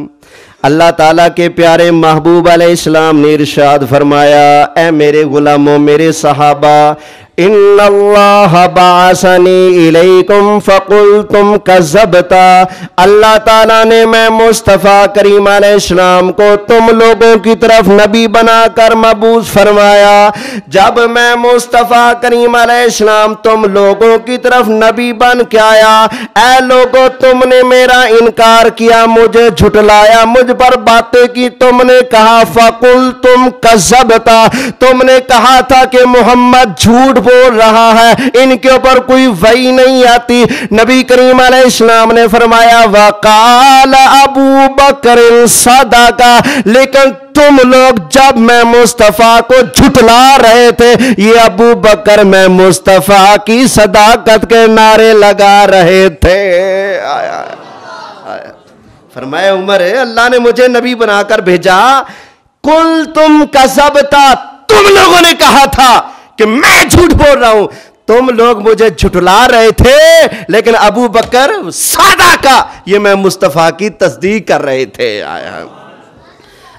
اللہ تعالیٰ کے پیارے محبوب علیہ السلام نے ارشاد فرمایا، اے میرے غلاموں، میرے صحابہ، ان اللہ بعثنی الیکم فقلتم کذبتا، اللہ تعالیٰ نے میں مصطفیٰ کریم علیہ السلام کو تم لوگوں کی طرف نبی بنا کر مبعوث فرمایا. جب میں مصطفیٰ کریم علیہ السلام تم لوگوں کی طرف نبی بن کے آیا، اے لوگوں تم نے میرا انکار کیا، مجھے جھٹلایا، مجھ پر باتیں کی، تم نے کہا فقلتم کذبتا، تم نے کہا تھا کہ محمد جھوٹ بول رہا ہے، ان کے اوپر کوئی وحی نہیں آتی. نبی کریم علیہ السلام نے فرمایا وقال ابو بکر صدقہ، لیکن تم لوگ جب میں مصطفیٰ کو جھٹلا رہے تھے، یہ ابو بکر میں مصطفیٰ کی صداقت کے نعرے لگا رہے تھے. فرمایا عمر اللہ نے مجھے نبی بنا کر بھیجا، کل تم کذبتا، تم لوگوں نے کہا تھا کہ میں جھوٹ بول رہا ہوں، تم لوگ مجھے جھٹلا رہے تھے، لیکن ابو بکر صدقہ، یہ میں مصطفیٰ کی تصدیق کر رہے تھے.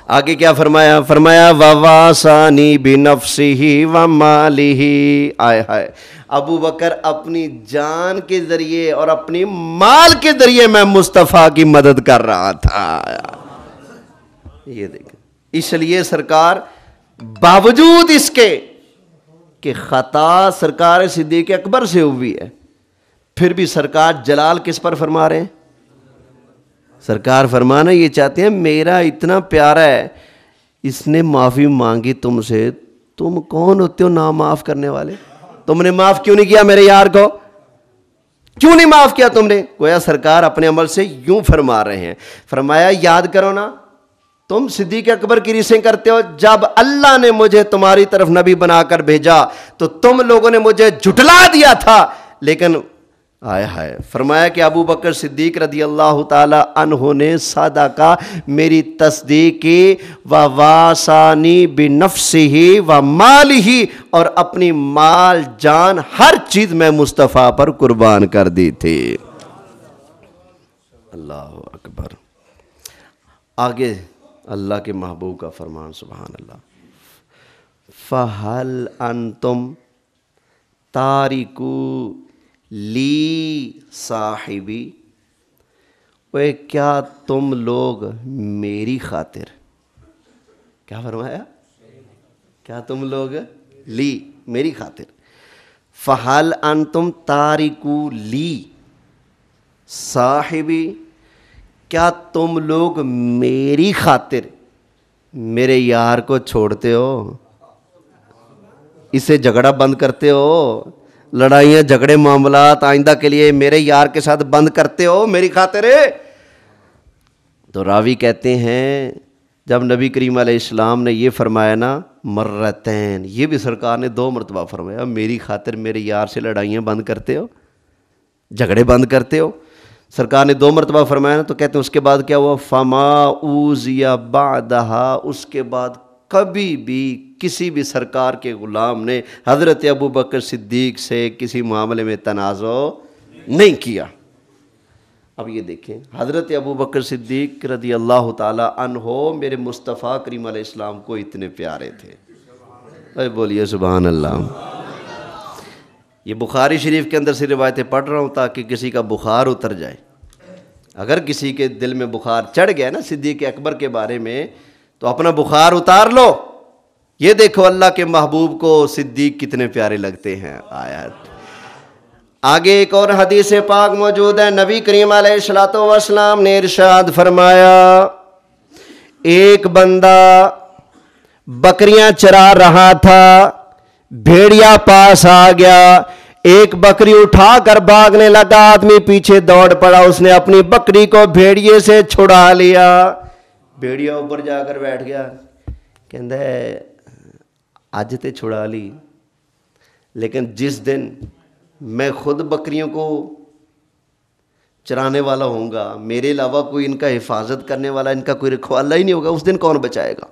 آگے کیا فرمایا؟ فرمایا وَوَاسَانِي بِنَفْسِهِ وَمَالِهِ. آئے ہائے، ابو بکر اپنی جان کے ذریعے اور اپنی مال کے ذریعے میں مصطفیٰ کی مدد کر رہا تھا. یہ دیکھیں، اس لیے سرکار باوجود اس کے کہ خطا سرکار صدیق اکبر سے ہوئی ہے، پھر بھی سرکار جلال کس پر فرما رہے ہیں؟ سرکار فرمانا یہ چاہتے ہیں میرا اتنا پیارا ہے، اس نے معافی مانگی تم سے، تم کون ہوتے ہو نا معاف کرنے والے؟ تم نے معاف کیوں نہیں کیا میرے یار کو؟ کیوں نہیں معاف کیا تم نے؟ گویا سرکار اپنے عمل سے یوں فرما رہے ہیں. فرمایا یاد کرو نا، تم صدیق اکبر کی ریسیں کرتے ہو، جب اللہ نے مجھے تمہاری طرف نبی بنا کر بھیجا تو تم لوگوں نے مجھے جھٹلا دیا تھا، لیکن آئے ہائے، فرمایا کہ ابو بکر صدیق رضی اللہ تعالی عنہ نے صدقہ میری تصدیق کی، وَوَاسَانِي بِنَفْسِهِ وَمَالِهِ، اور اپنی مال جان ہر چیز میں مصطفیٰ پر قربان کر دی تھی. اللہ اکبر. آگے اللہ کے محبوب کا فرمان، سبحان اللہ. فَهَلْ أَنْتُمْ تَارِكُوا لی صاحبی، وہ کیا تم لوگ میری خاطر، کیا فرمایا؟ کیا تم لوگ لی میری خاطر، فَهَلْ أَنْتُمْ تَارِكُوا لی صاحبی، کیا تم لوگ میری خاطر میرے یار کو چھوڑتے ہو، اسے جھگڑا بند کرتے ہو، لڑائیاں جھگڑے معاملات آئندہ کے لیے میرے یار کے ساتھ بند کرتے ہو میری خاطر؟ تو راوی کہتے ہیں جب نبی کریم علیہ السلام نے یہ فرمایا نا مرتین، یہ بھی سرکار نے 2 مرتبہ فرمایا، میری خاطر میرے یار سے لڑائیاں بند کرتے ہو، جھگڑے بند کرتے ہو. سرکار نے 2 مرتبہ فرمایا نا، تو کہتے ہیں اس کے بعد کیا ہوا؟ فما اوذی بعدہا، اس کے بعد کبھی بھی کسی بھی سرکار کے غلام نے حضرت ابو بکر صدیق سے کسی معاملے میں تنازع نہیں کیا۔ اب یہ دیکھیں، حضرت ابو بکر صدیق رضی اللہ تعالیٰ عنہ میرے مصطفیٰ کریم علیہ السلام کو اتنے پیارے تھے، اے بولیے سبحان اللہ۔ یہ بخاری شریف کے اندر سے روایتیں پڑھ رہا ہوں تاکہ کسی کا بخار اتر جائے۔ اگر کسی کے دل میں بخار چڑھ گیا نا صدیق اکبر کے بارے میں تو اپنا بخار اتار لو۔ یہ دیکھو اللہ کے محبوب کو صدیق کتنے پیارے لگتے ہیں۔ آیات آگے ایک اور حدیث پاک موجود ہے، نبی کریم علیہ الصلوۃ والسلام نے ارشاد فرمایا، ایک بندہ بکریاں چرا رہا تھا، بھیڑیا پاس آ گیا، ایک بکری اٹھا کر بھاگنے لگا، آدمی پیچھے دوڑ پڑا، اس نے اپنی بکری کو بھیڑیے سے چھڑا لیا۔ بھیڑیا اوپر جا کر بیٹھ گیا، کہندا ہے اج تے چھڑا لی، لیکن جس دن میں خود بکریوں کو چرانے والا ہوں گا، میرے علاوہ کوئی ان کا حفاظت کرنے والا، ان کا کوئی رکھوالا ہی نہیں ہوگا، اس دن کون بچائے گا؟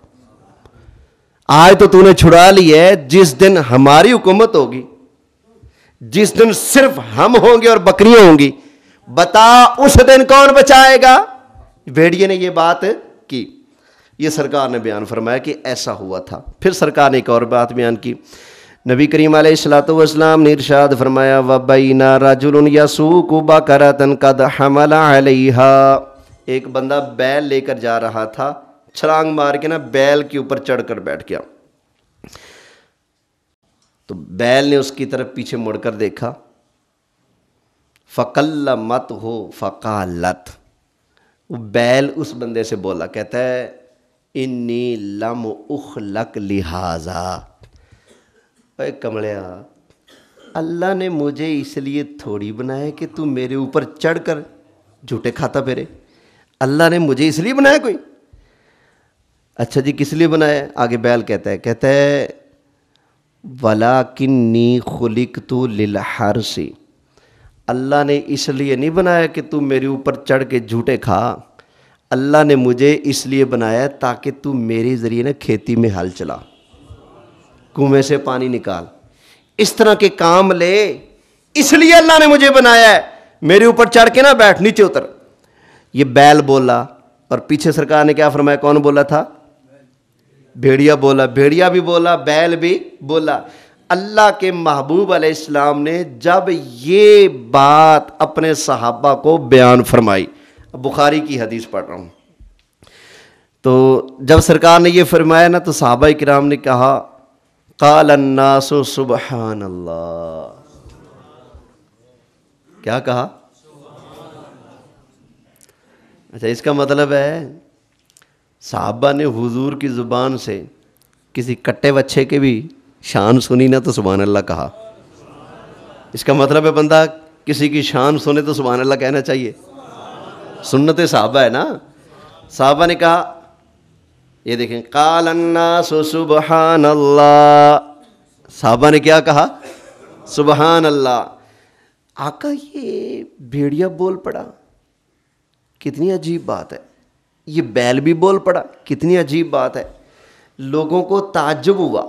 آج تو نے چھڑا لی ہے، جس دن ہماری حکومت ہوگی، جس دن صرف ہم ہوں گے اور بکریاں ہوں گی، بتا اس دن کون بچائے گا؟ بھیڑیے نے یہ بات کی، یہ سرکار نے بیان فرمایا کہ ایسا ہوا تھا۔ پھر سرکار نے ایک اور بات بیان کی، نبی کریم علیہ الصلوۃ والسلام نے ارشاد فرمایا، وَبَيْنَ رَجُلٌ يَسُوقُ بَقَرَةً قَدْ حَمَلَ عَلَيْهَا، ایک بندہ بیل لے کر جا رہا تھا، چھلانگ مار کے نا بیل کے اوپر چڑھ کر بیٹھ گیا، تو بیل نے اس کی طرف پیچھے مڑ کر دیکھا، فَقَلَّمَتْهُ فَقَالَتْ، وہ بیل اس بندے سے بولا، کہتا ہے انی لم اخلق لہذا، اے کمڑیا، اللہ نے مجھے اس لیے تھوڑی بنایا کہ تو میرے اوپر چڑھ کر جھوٹے کھاتا پھرے، اللہ نے مجھے اس لیے بنایا کوئی؟ اچھا جی کس لیے بنایا؟ آگے بیل کہتا ہے وَلَٰكِنِّي خُلِقْتُ لِلْحَرْثِ، اللہ نے اس لیے نہیں بنایا کہ تو میرے اوپر چڑھ کے جھوٹے کھا، اللہ نے مجھے اس لیے بنایا تاکہ تو میرے ذریعے نا کھیتی میں ہل چلا، کنویں سے پانی نکال، اس طرح کے کام لے، اس لیے اللہ نے مجھے بنایا ہے، میرے اوپر چڑھ کے نا بیٹھ، نیچے اتر۔ یہ بیل بولا، اور پیچھے سرکار نے کیا فرمایا؟ کون بولا تھا؟ بھیڑیا بولا، بھیڑیا بھی بولا، بیل بھی بولا۔ اللہ کے محبوب علیہ السلام نے جب یہ بات اپنے صحابہ کو بیان فرمائی، بخاری کی حدیث پڑھ رہا ہوں، تو جب سرکار نے یہ فرمایا نا تو صحابہ کرام نے کہا، قال الناس سبحان اللہ، کیا کہا؟ اچھا اس کا مطلب ہے صحابہ نے حضور کی زبان سے کسی کٹے بچے کے بھی شان سنی نا تو سبحان اللہ کہا۔ اس کا مطلب ہے بندہ کسی کی شان سنے تو سبحان اللہ کہنا چاہیے، سنت صحابہ ہے نا۔ صحابہ نے کہا، یہ دیکھیں، قال الناس سبحان اللہ، صحابہ نے کیا کہا؟ سبحان اللہ۔ آقا یہ بھیڑیا بول پڑا، کتنی عجیب بات ہے، یہ بیل بھی بول پڑا، کتنی عجیب بات ہے۔ لوگوں کو تعجب ہوا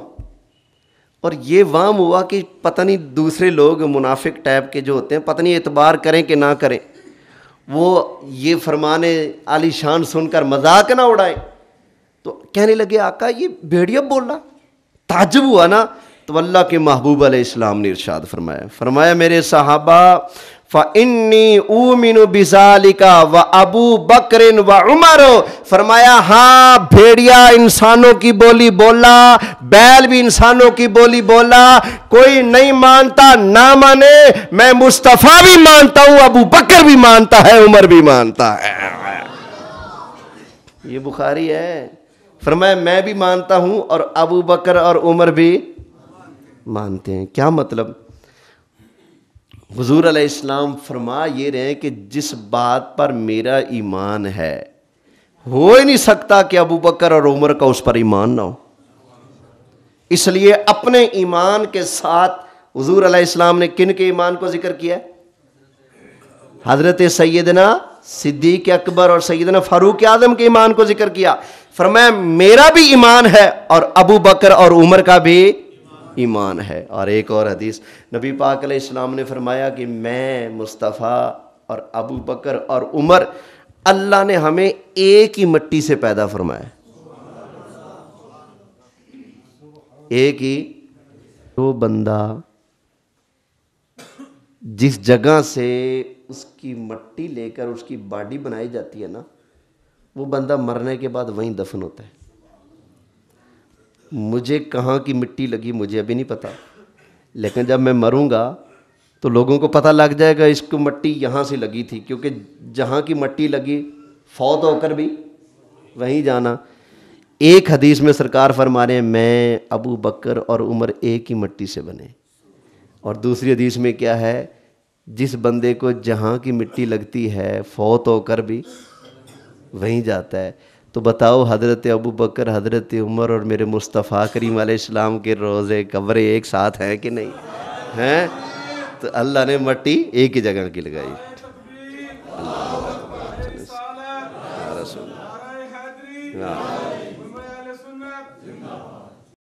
اور یہ وہم ہوا کہ پتہ نہیں دوسرے لوگ منافق ٹائپ کے جو ہوتے ہیں پتہ نہیں اعتبار کریں کہ نہ کریں، وہ یہ فرمانے عالی شان سن کر مذاق نہ اڑائیں، تو کہنے لگے آقا یہ بھیڑیا بول رہا، تعجب ہوا نا۔ تو اللہ کے محبوب علیہ السلام نے ارشاد فرمایا میرے صحابہ، فَإِنِّي أُؤْمِنُ بِذَلِكَ وَأَبُو بَكْرٍ وَعُمَرُ، فرمایا ہاں بھیڑیا انسانوں کی بولی بولا، بیل بھی انسانوں کی بولی بولا، کوئی نہیں مانتا نہ مانے، میں مصطفیٰ بھی مانتا ہوں، ابو بکر بھی مانتا ہے، عمر بھی مانتا ہے۔ یہ بخاری ہے، فرمایا میں بھی مانتا ہوں اور ابو بکر اور عمر بھی مانتے ہیں۔ کیا مطلب؟ حضور علیہ السلام فرما یہ رہے کہ جس بات پر میرا ایمان ہے ہو ہی نہیں سکتا کہ ابو بکر اور عمر کا اس پر ایمان نہ ہو، اس لیے اپنے ایمان کے ساتھ حضور علیہ السلام نے کن کے ایمان کو ذکر کیا؟ حضرت سیدنا صدیق اکبر اور سیدنا فاروق اعظم کے ایمان کو ذکر کیا، فرمایا میرا بھی ایمان ہے اور ابو بکر اور عمر کا بھی ایمان ہے۔ اور ایک اور حدیث نبی پاک علیہ السلام نے فرمایا کہ میں، مصطفیٰ اور ابو بکر اور عمر، اللہ نے ہمیں ایک ہی مٹی سے پیدا فرمایا، ایک ہی۔ وہ بندہ جس جگہ سے اس کی مٹی لے کر اس کی باڈی بنائی جاتی ہے نا، وہ بندہ مرنے کے بعد وہیں دفن ہوتا ہے۔ مجھے کہاں کی مٹی لگی مجھے ابھی نہیں پتا، لیکن جب میں مروں گا تو لوگوں کو پتہ لگ جائے گا اس کو مٹی یہاں سے لگی تھی، کیونکہ جہاں کی مٹی لگی فوت ہو کر بھی وہیں جانا۔ ایک حدیث میں سرکار فرما رہے ہیں میں، ابو بکر اور عمر ایک ہی مٹی سے بنے، اور دوسری حدیث میں کیا ہے، جس بندے کو جہاں کی مٹی لگتی ہے فوت ہو کر بھی وہیں جاتا ہے۔ تو بتاؤ حضرت ابو بکر، حضرت عمر اور میرے مصطفیٰ کریم علیہ السلام کے روزے قبریں ایک ساتھ ہیں کہ نہیں ہیں؟ تو اللہ نے مٹی ایک ہی جگہ کی لگائی۔ اللہ